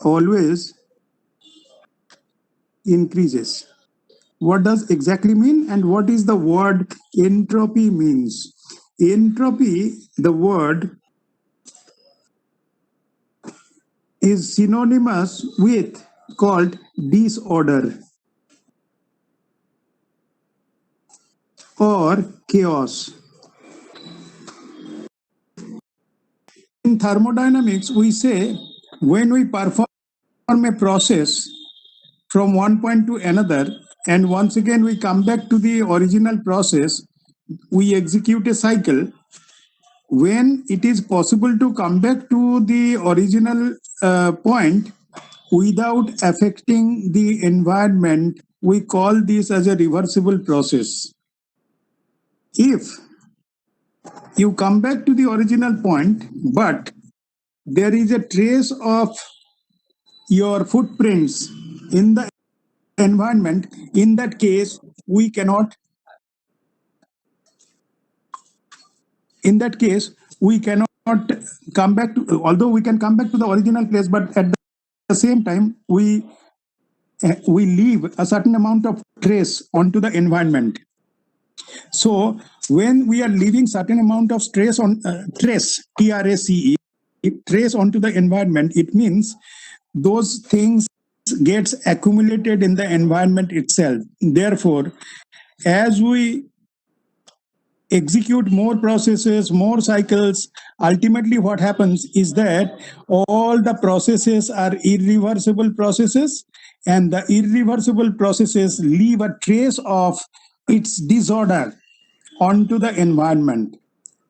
always increases. What does exactly mean, and what is the word entropy means? Entropy, the word, is synonymous with called disorder or chaos. In thermodynamics, we say when we perform a process from one point to another, and once again we come back to the original process, we execute a cycle. When it is possible to come back to the original point without affecting the environment, we call this as a reversible process. If you come back to the original point, but there is a trace of your footprints in the environment, in that case, we cannot come back to, although we can come back to the original place, but at the same time, we leave a certain amount of trace onto the environment. So when we are leaving certain amount of trace on trace, TRACE, trace onto the environment, it means those things gets accumulated in the environment itself. Therefore, as we execute more processes, more cycles, ultimately what happens is that all the processes are irreversible processes, and the irreversible processes leave a trace of its disorder onto the environment.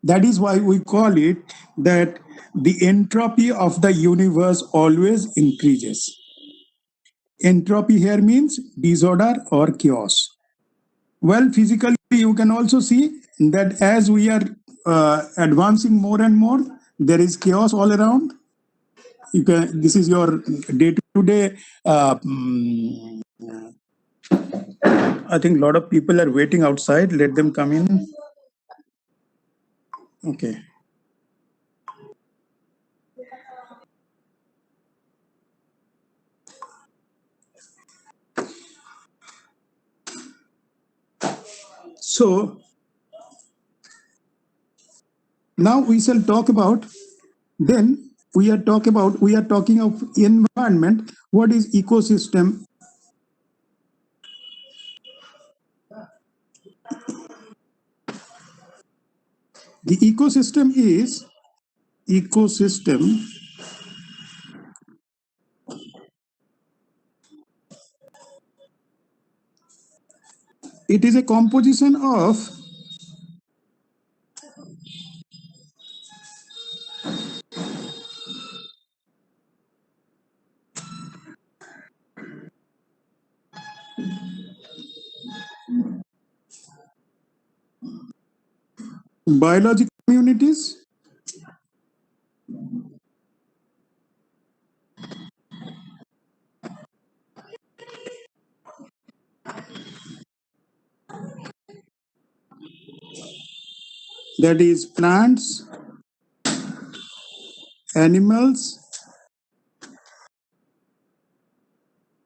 That is why we call it that the entropy of the universe always increases. Entropy here means disorder or chaos. Well, physically, you can also see that as we are advancing more and more, there is chaos all around. This is your day-to-day. I think a lot of people are waiting outside. Let them come in. Okay. So now we shall talk about, then we are talking of environment. What is ecosystem? The ecosystem is it is a composition of biological communities, that is plants, animals,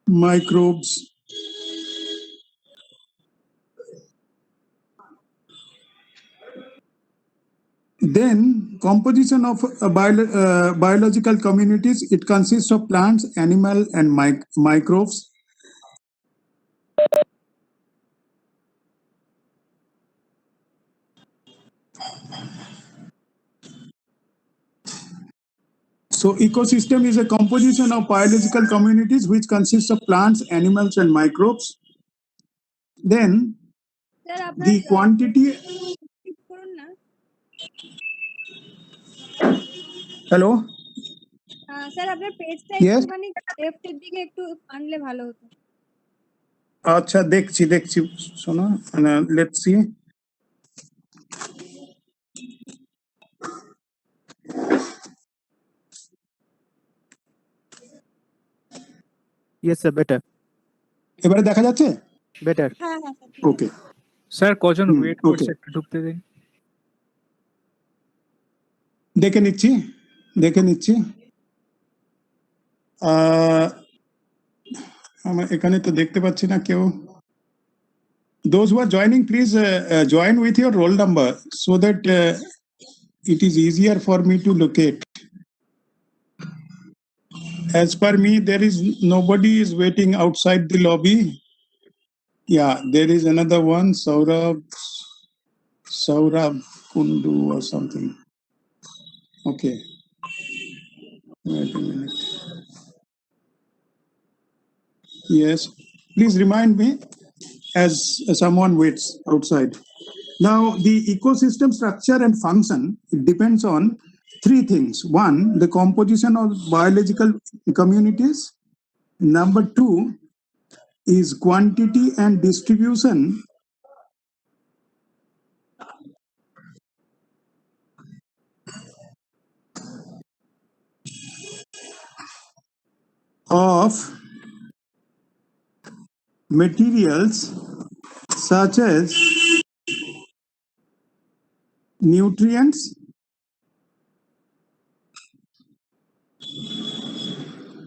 microbes, then composition of biological communities. It consists of plants, animal, and microbes. So ecosystem is a composition of biological communities which consists of plants, animals, and microbes. Then the quantity. Hello. Sir আপনার পেজটা Yes. একটুখানি লেফটের দিকে একটু আনলে ভালো হতো। আচ্ছা, দেখছি শোনো, let's see. Yes sir, better. এবারে দেখা যাচ্ছে? Better. হ্যাঁ হ্যাঁ ওকে স্যার কজন ওয়েট করছে একটু ঢুকতে দিন। দেখে নিচ্ছি। আমার এখানে তো দেখতে পাচ্ছি না কেউ। Those who are joining, please join with your roll number so that it is easier for me to locate. As per me, there is nobody is waiting outside the lobby. Yeah, there is another one, Saurabh Kundu or something. Okay. Wait a minute. Yes, please remind me as someone waits outside. Now, the ecosystem structure and function, it depends on three things. One, the composition of biological communities. Number two is quantity and distribution of materials such as nutrients,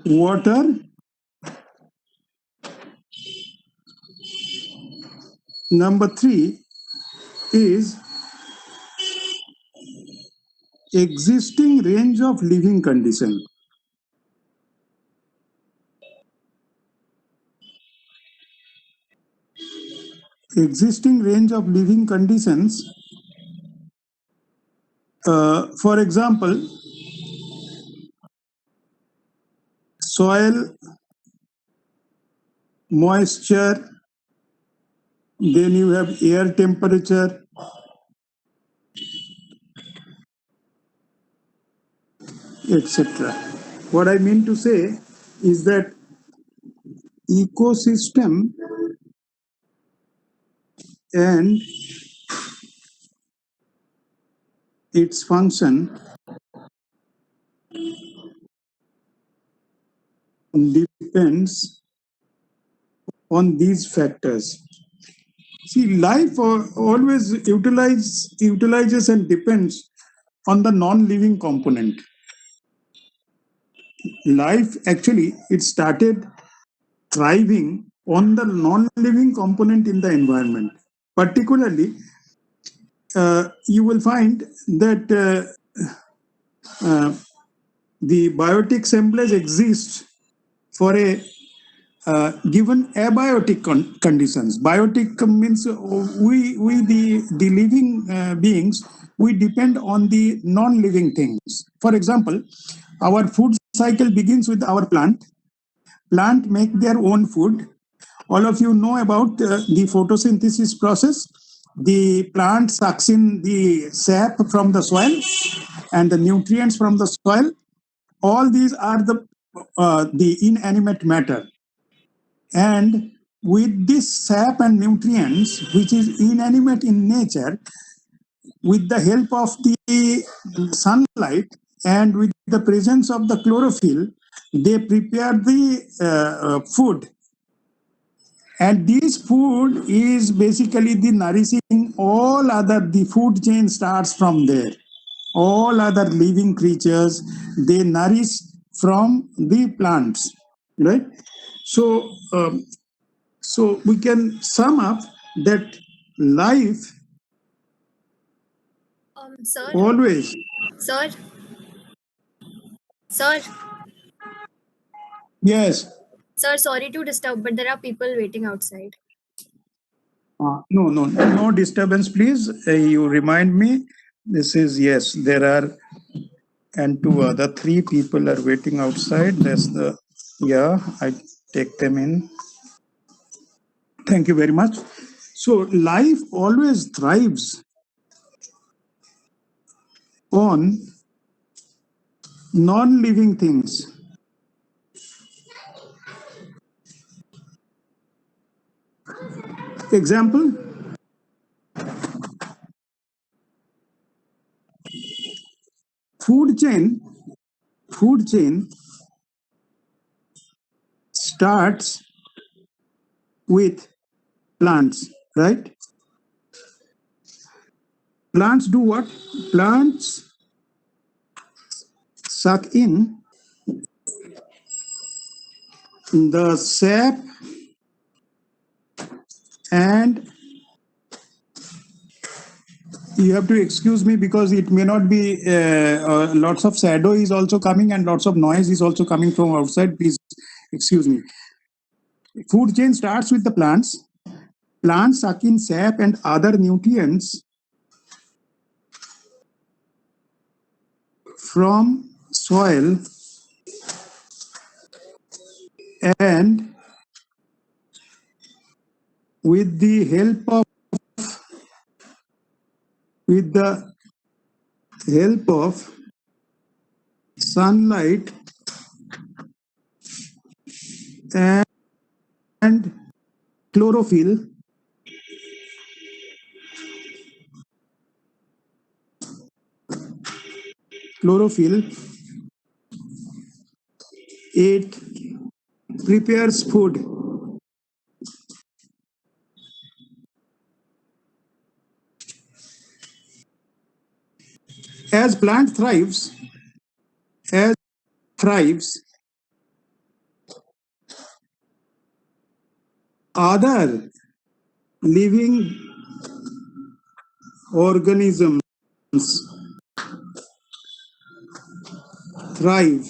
water, number three is existing range of living condition. Existing range of living conditions. For example, soil, moisture, then you have air temperature, etc. What I mean to say is that ecosystem and its function depends on these factors. See, life always utilizes and depends on the non-living component. Life actually, it started thriving on the non-living component in the environment. Particularly, you will find that the biotic assemblage exists for a given abiotic conditions. Biotic means we the living beings, we depend on the non-living things. For example, our food cycle begins with our plant. Plant make their own food. All of you know about the photosynthesis process. The plant sucks in the sap from the soil and the nutrients from the soil. All these are the inanimate matter. And with this sap and nutrients, which is inanimate in nature, with the help of the sunlight and with the presence of the chlorophyll, they prepare the food. And this food is basically the nourishing all other, the food chain starts from there. All other living creatures, they nourish from the plants, right? So we can sum up that life Sir, always. sir, sir, Yes. sir, sorry to disturb, but there are people waiting outside. No disturbance, please. You remind me. This is, yes, there are, and two other, three people are waiting outside. That's the, yeah, I take them in. Thank you very much. So life always thrives on non-living things. Example, food chain starts with plants, right? Plants do what? Plants suck in the sap and you have to excuse me because it may not be lots of shadow is also coming and lots of noise is also coming from outside. Please excuse me. Food chain starts with the plants. Plants suck in sap and other nutrients from soil and with the help of sunlight and chlorophyll, it prepares food. As plant thrives, other living organisms thrive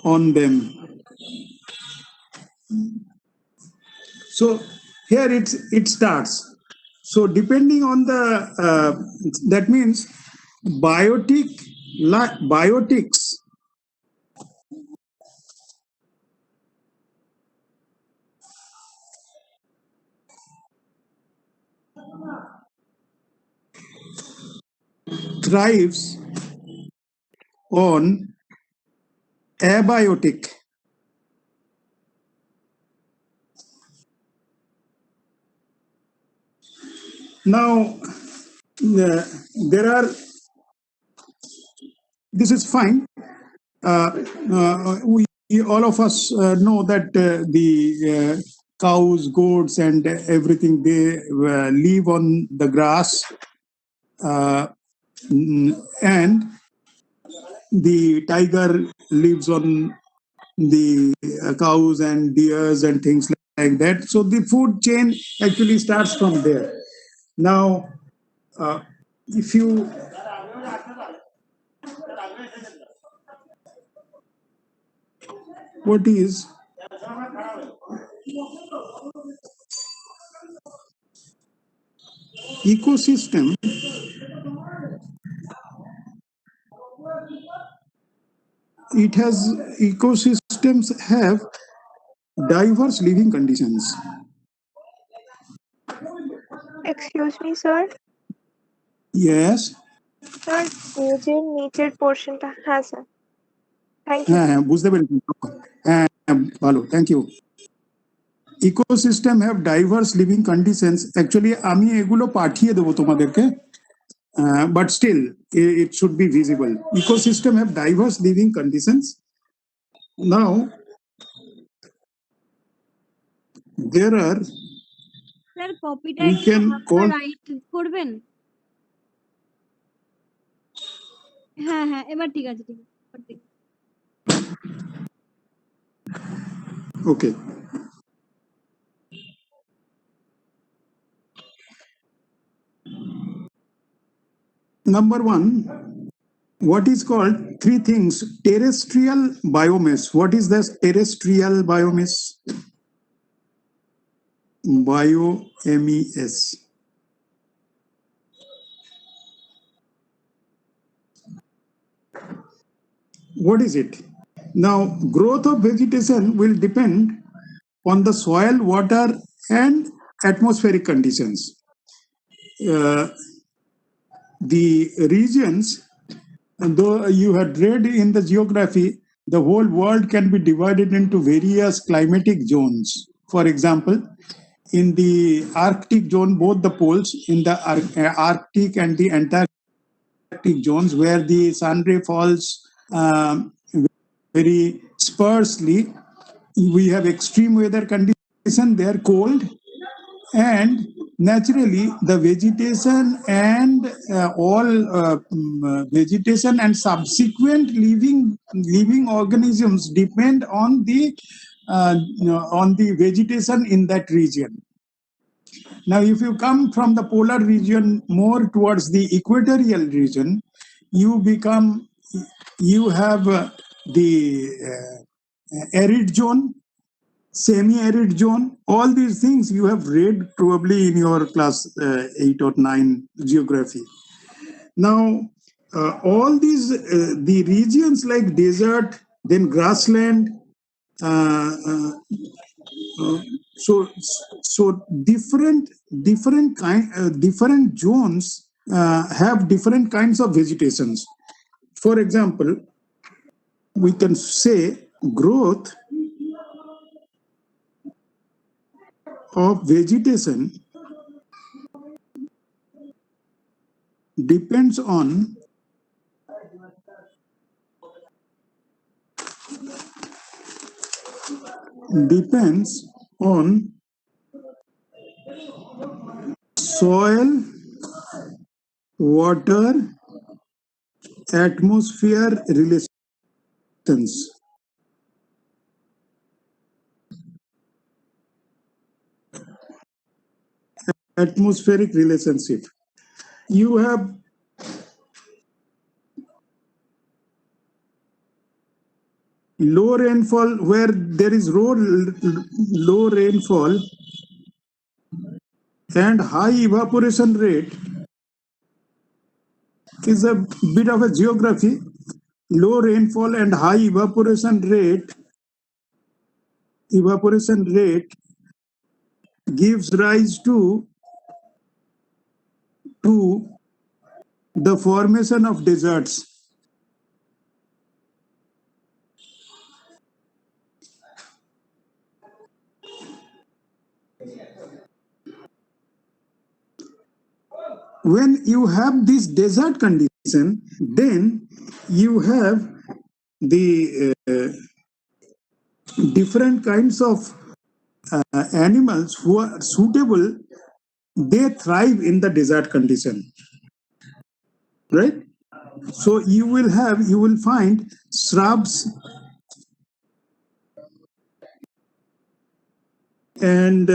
on them. So here it starts. So depending on the that means biotics thrives on abiotic. Now, there are, this is fine. We all of us know that the cows, goats, and everything, they live on the grass, and the tiger lives on the cows and deers and things like that. So the food chain actually starts from there. Now, if you what is ecosystem? It has ecosystems have diverse living conditions. Excuse me, sir. Yes. Sir, পেজের নিচের পোর্শনটা হ্যাঁ sir thank you হ্যাঁ বুঝতে পেরেছি হ্যাঁ ভালো thank you ecosystem have diverse living conditions actually আমি এগুলো পাঠিয়ে দেবো তোমাদেরকে but still it should be visible. Ecosystem have diverse living conditions. Now there are sir কপিটা we একটু can call রাইট করবেন? হ্যাঁ হ্যাঁ এবার ঠিক আছে ঠিক আছে okay. Number one, what is called three things: terrestrial biomass. What is this terrestrial biomass? BioMES. What is it? Now, growth of vegetation will depend on the soil, water, and atmospheric conditions. The regions, though you had read in the geography, the whole world can be divided into various climatic zones. For example, in the Arctic zone, both the poles, in the Arctic and the Antarctic zones, where the sun ray falls very sparsely, we have extreme weather conditions. They are cold, and naturally the vegetation and vegetation and subsequent living organisms depend on the vegetation in that region. Now, if you come from the polar region more towards the equatorial region, you have the arid zone, semi-arid zone. All these things you have read probably in your class 8 or 9 geography. Now, all these the regions like desert, then grassland, so different zones have different kinds of vegetations. For example, we can say growth of vegetation depends on soil, water, atmosphere relations. Atmospheric relationship. You have low rainfall where there is low rainfall and high evaporation rate is a bit of a geography. Low rainfall and high evaporation rate gives rise to the formation of deserts. When you have this desert condition, then you have the different kinds of animals who are suitable. They thrive in the desert condition, right? So you will find shrubs and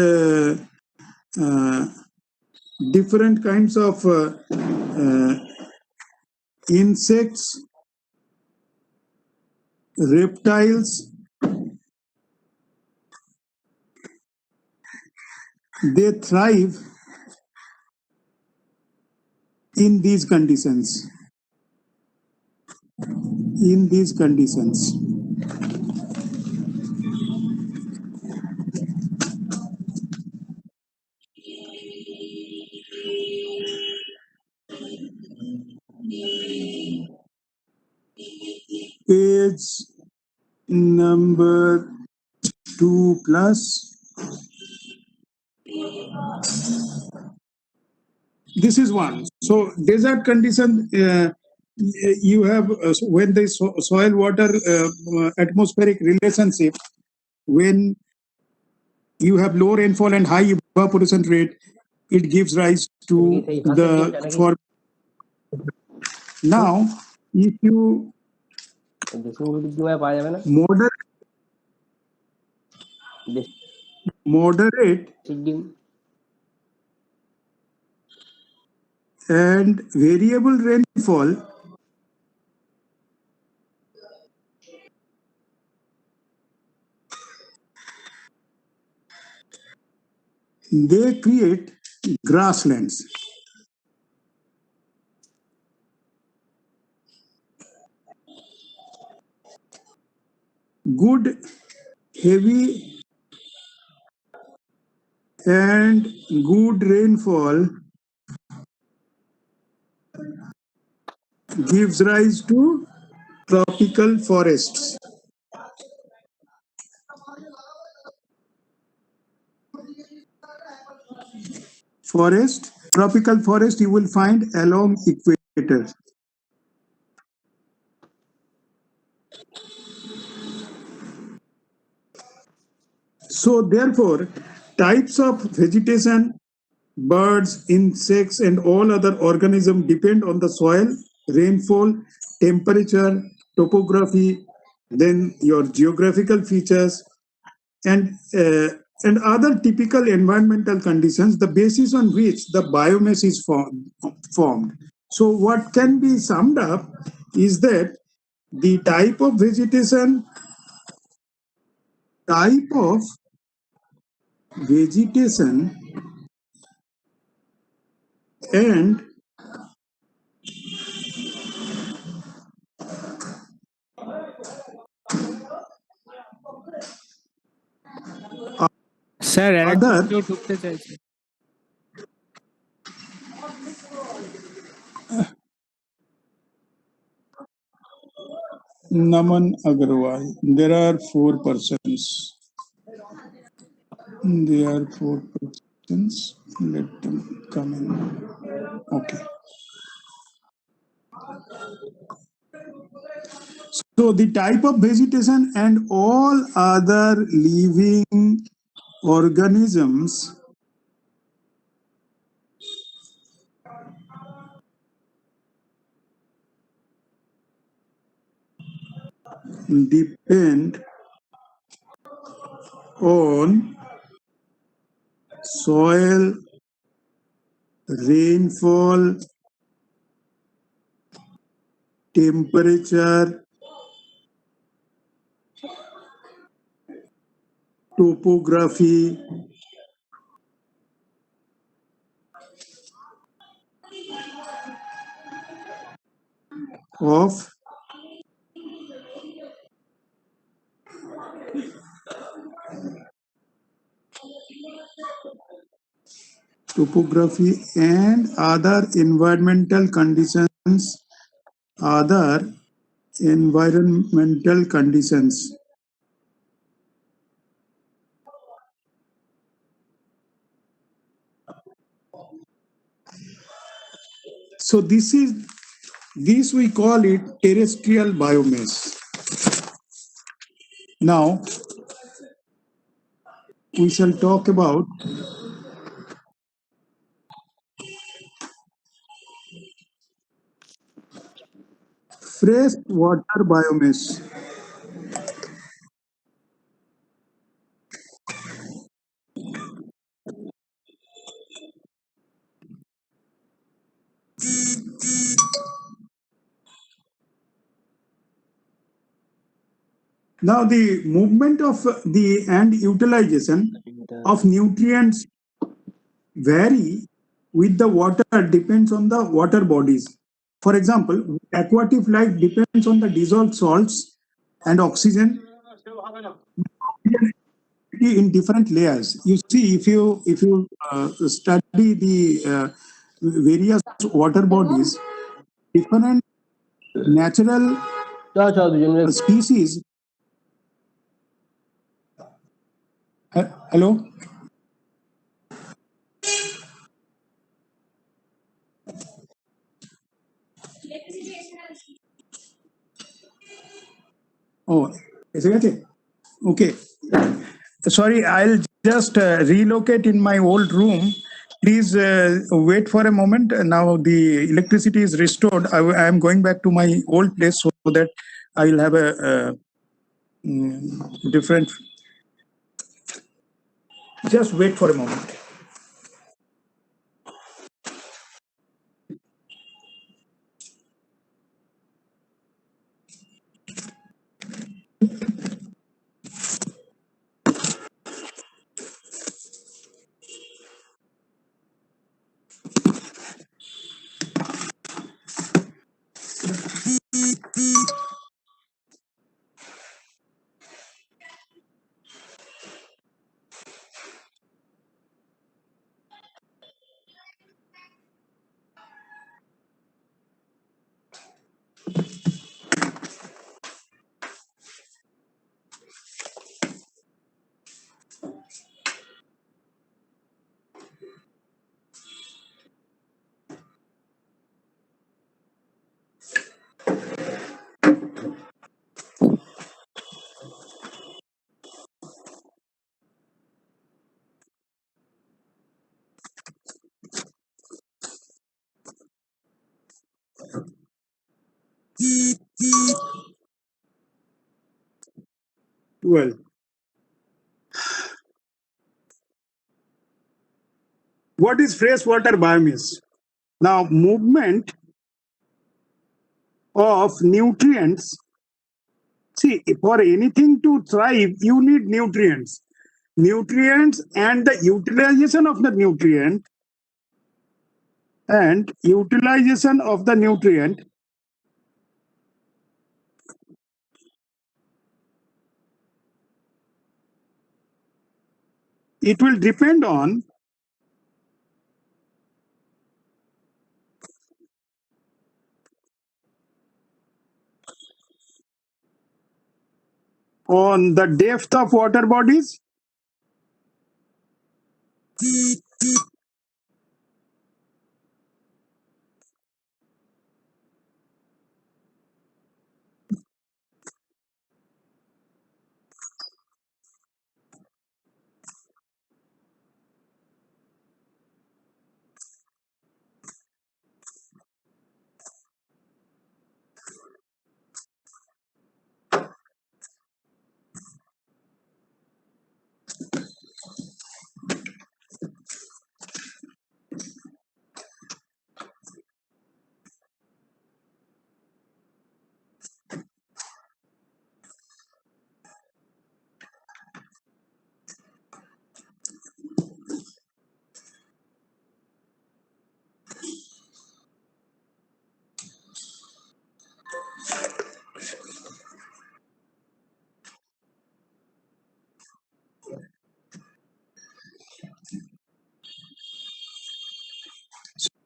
different kinds of insects, reptiles. They thrive in these conditions. Page number 2 plus. This is one. So desert condition, you have when the soil water atmospheric relationship, when you have low rainfall and high evaporation rate, it gives rise to the for. Now, if you moderate and variable rainfall, they create grasslands. Good, heavy, and good rainfall gives rise to tropical forests. Tropical forest you will find along equator. So therefore, types of vegetation birds, insects, and all other organisms depend on the soil, rainfall, temperature, topography, then your geographical features, and other typical environmental conditions, the basis on which the biomass is formed. So what can be summed up is that the type of vegetation and sir আরেকজন other কেউ ঢুকতে চাইছে। Naman Agarwal. There are 4 persons. There are 4 persons. Let them come in. Okay. So the type of vegetation and all other living organisms depend on soil, rainfall, temperature, topography, of topography and other environmental conditions. So this we call it terrestrial biomass. Now we shall talk about fresh water biomass. Now the movement of the and utilization of nutrients vary with the water depends on the water bodies. For example, aquatic life depends on the dissolved salts and oxygen in different layers. You see, if you study the various water bodies, different natural species. Hello. Oh, is it? Okay. Sorry, I'll just relocate in my old room. Please wait for a moment. Now the electricity is restored. I am going back to my old place so that I will have a different. Just wait for a moment. Well, what is freshwater biomass? Now, movement of nutrients. See, for anything to thrive, you need nutrients. Nutrients and the utilization of the nutrient it will depend on the depth of water bodies.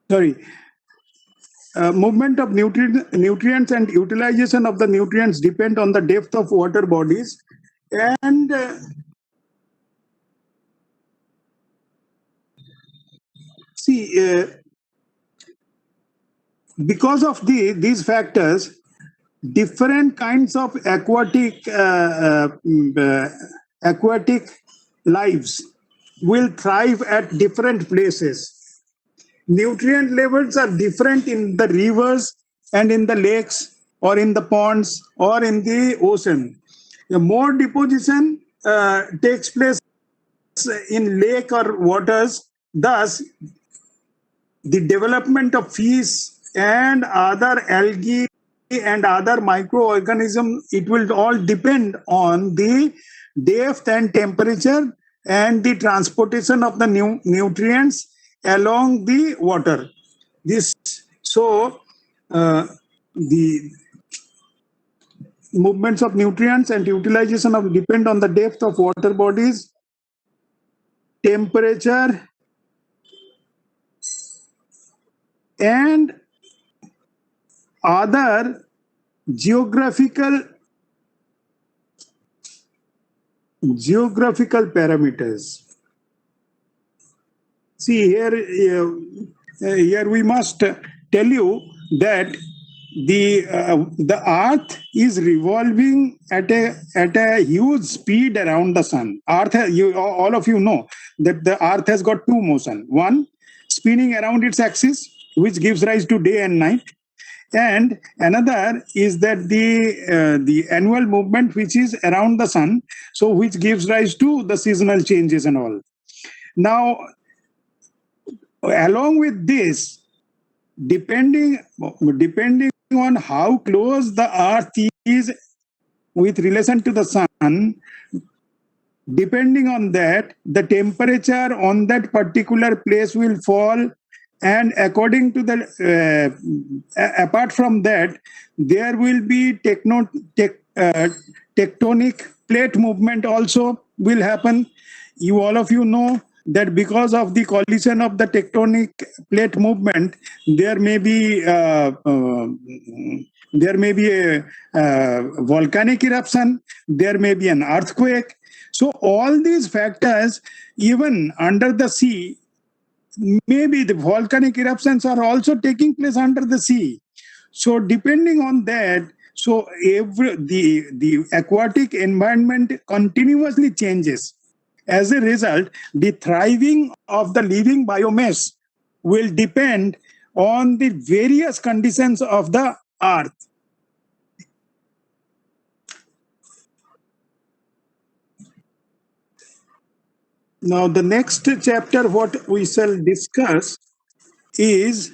Sorry, movement of nutrients and utilization of the nutrients depend on the depth of water bodies, and because of these factors, different kinds of aquatic lives will thrive at different places. Nutrient levels are different in the rivers and in the lakes or in the ponds or in the ocean. More deposition takes place in lake or waters. Thus, the development of fish and other algae and other microorganisms, it will all depend on the depth and temperature and the transportation of the nutrients along the water. The movements of nutrients and utilization of depend on the depth of water bodies, temperature, and other geographical parameters. See here we must tell you that the Earth is revolving at a huge speed around the sun. All of you know that the Earth has got two motion. One, spinning around its axis, which gives rise to day and night, and another is that the annual movement which is around the sun, so which gives rise to the seasonal changes and all. Now, along with this, depending on how close the Earth is with relation to the sun, depending on that, the temperature on that particular place will fall, and according to the apart from that, there will be tectonic plate movement also will happen. All of you know that because of the collision of the tectonic plate movement, there may be a volcanic eruption, there may be an earthquake. So all these factors, even under the sea, maybe the volcanic eruptions are also taking place under the sea. So depending on that, so the aquatic environment continuously changes. As a result, the thriving of the living biomass will depend on the various conditions of the Earth. Now the next chapter what we shall discuss is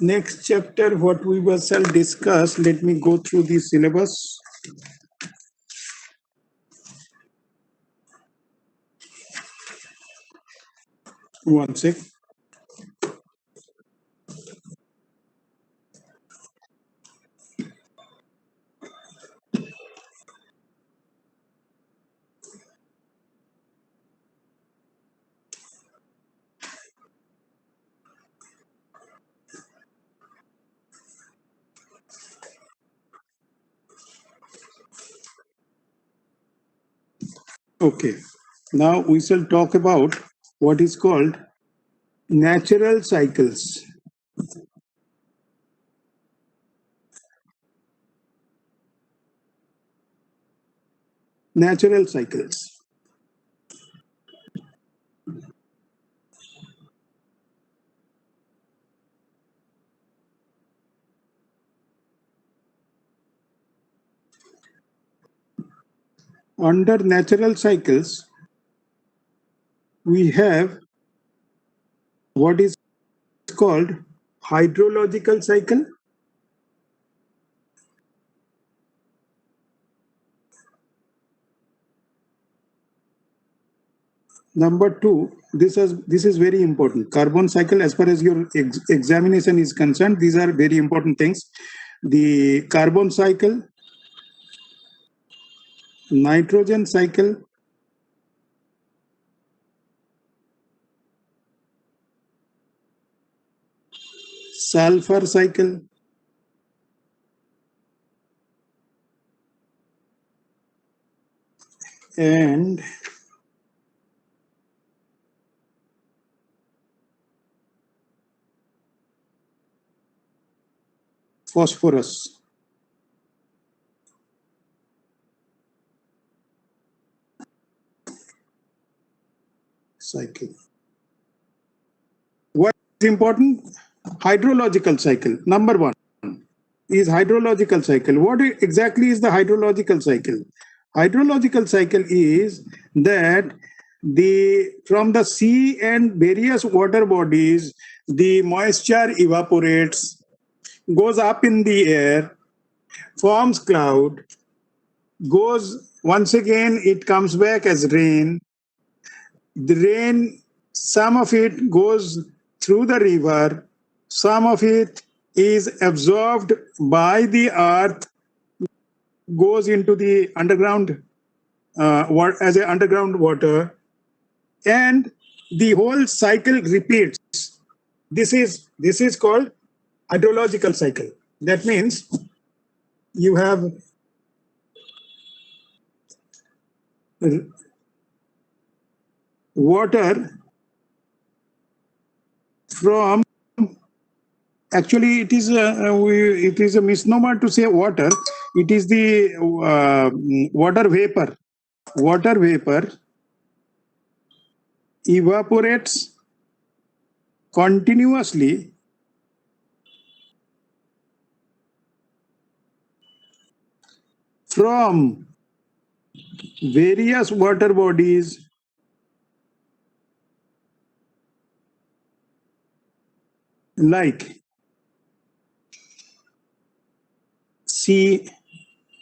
next chapter what we shall discuss. Let me go through the syllabus. One sec. Okay. Now we shall talk about what is called natural cycles. Natural cycles. Under natural cycles, we have what is called hydrological cycle. Number two, this is very important. Carbon cycle, as far as your examination is concerned, these are very important things. The carbon cycle, nitrogen cycle, sulfur cycle, and phosphorus cycle. What is important? Hydrological cycle. Number one is hydrological cycle. What exactly is the hydrological cycle? Hydrological cycle is that from the sea and various water bodies, the moisture evaporates, goes up in the air, forms cloud, goes once again, it comes back as rain. The rain, some of it goes through the river, some of it is absorbed by the earth, goes into the underground as a underground water, and the whole cycle repeats. This is called hydrological cycle. That means you have water from, actually it is a misnomer to say water. It is the water vapor. Water vapor evaporates continuously from various water bodies like sea,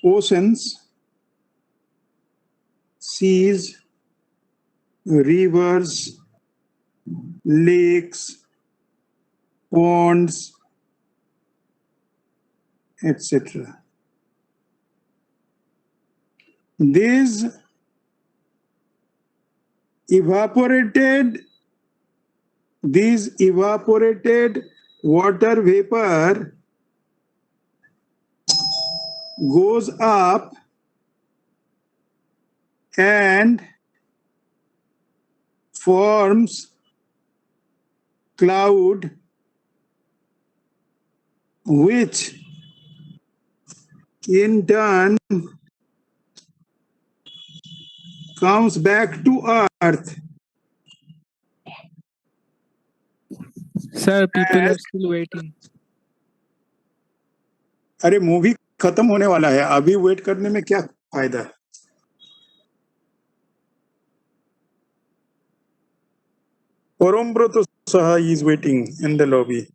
oceans, seas, rivers, lakes, ponds, etc. These evaporated water vapor goes up and forms cloud, which in turn comes back to earth. Sir, people are still waiting. अरे movie खत्म होने वाला है, अभी wait करने में क्या फायदा है? Porombrito Saha is waiting in the lobby.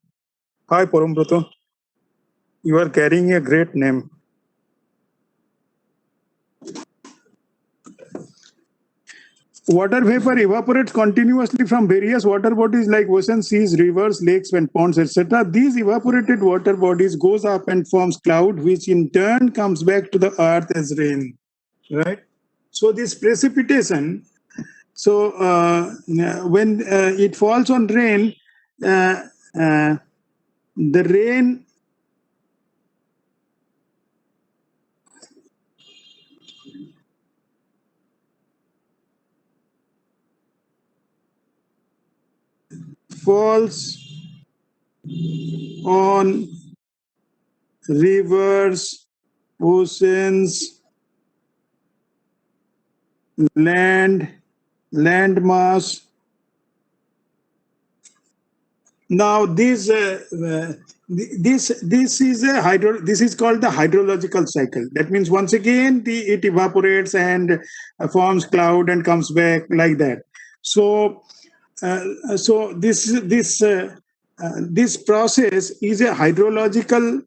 Hi, Porombrito. You are carrying a great name. Water vapor evaporates continuously from various water bodies like oceans, seas, rivers, lakes, and ponds, etc. These evaporated water bodies goes up and forms cloud, which in turn comes back to the earth as rain. Right? So this precipitation, so when it falls on rain, the rain falls on rivers, oceans, land mass. Now this this is called the hydrological cycle. That means once again it evaporates and forms cloud and comes back like that. So this process is a hydrological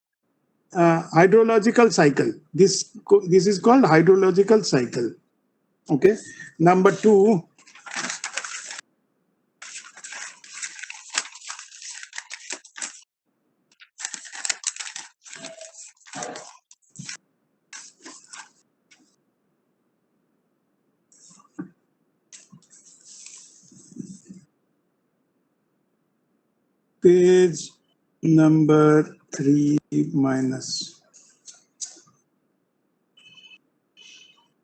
cycle. This is called hydrological cycle. Okay. Number 2. Page number 3 minus.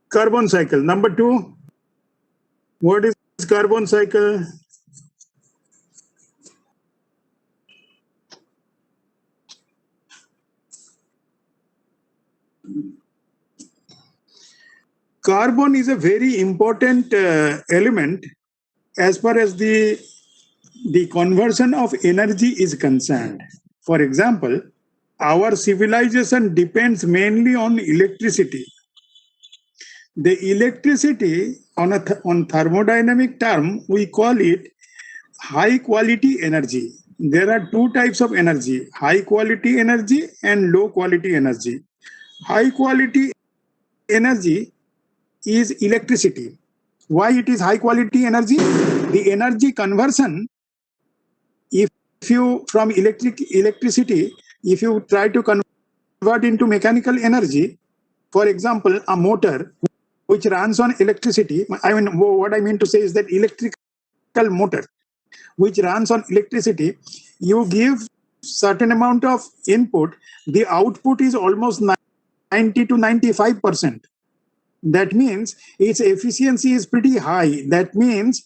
Carbon cycle. Number 2. What is carbon cycle? Carbon is a very important element as far as the conversion of energy is concerned. For example, our civilization depends mainly on electricity. The electricity, on thermodynamic term, we call it high quality energy. There are 2 types of energy: high quality energy and low quality energy. High quality energy is electricity. Why it is high quality energy? The energy conversion, if you from electricity, if you try to convert into mechanical energy, for example, a motor which runs on electricity, I mean, what I mean to say is that electrical motor which runs on electricity, you give certain amount of input, the output is almost 90 to 95%. That means its efficiency is pretty high. That means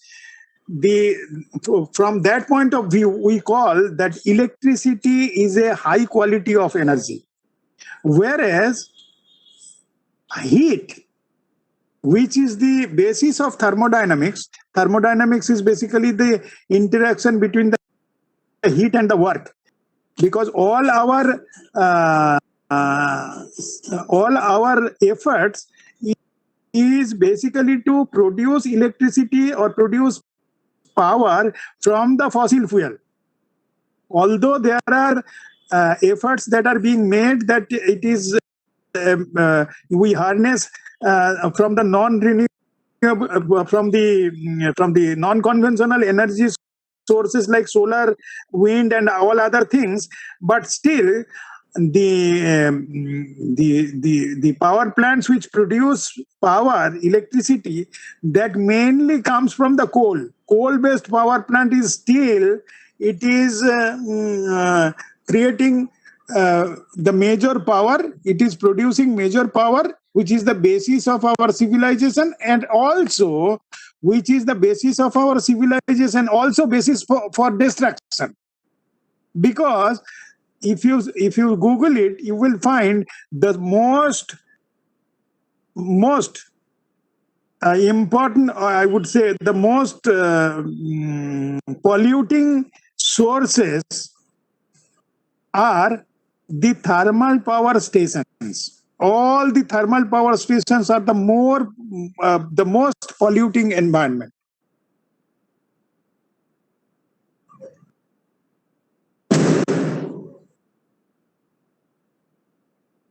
from that point of view, we call that electricity is a high quality of energy. Whereas heat, which is the basis of thermodynamics is basically the interaction between the heat and the work, because all our efforts is basically to produce electricity or produce power from the fossil fuel. Although there are efforts that are being made that it is we harness from the non-conventional energy sources like solar, wind, and all other things, but still the power plants which produce power, electricity, that mainly comes from the coal-based power plant is still, it is creating the major power. It is producing major power, which is the basis of our civilization, and also which is the basis of our civilization, also basis for destruction. Because if you Google it, you will find the most important, I would say, the most polluting sources are the thermal power stations. All the thermal power stations are the most polluting environment.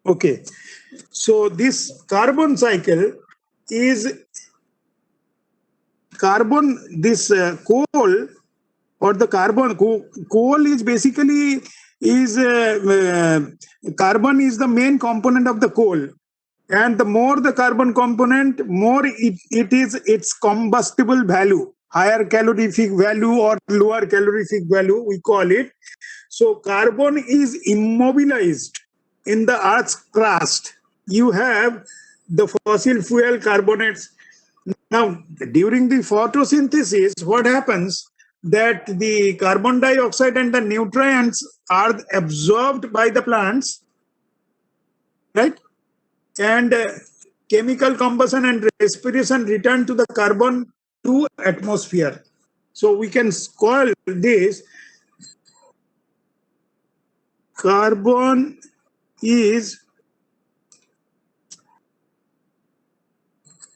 Okay. So this carbon cycle is coal or the coal is basically carbon is the main component of the coal. And the more the carbon component, more it is its combustible value, higher calorific value or lower calorific value, we call it. So carbon is immobilized in the Earth's crust. You have the fossil fuel carbonates. Now, during the photosynthesis, what happens that the carbon dioxide and the nutrients are absorbed by the plants, right? And chemical combustion and respiration return to the carbon to atmosphere. So we can call this carbon is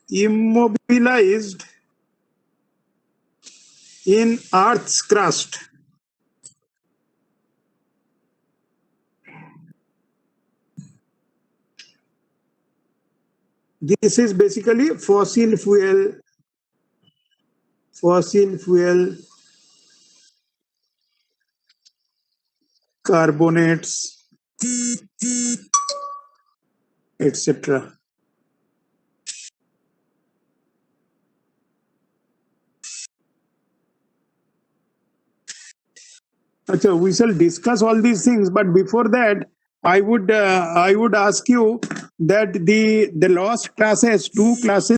immobilized in Earth's crust. This is basically fossil fuel carbonates, etc. Okay, we shall discuss all these things, but before that, I would ask you that the lost classes, 2 classes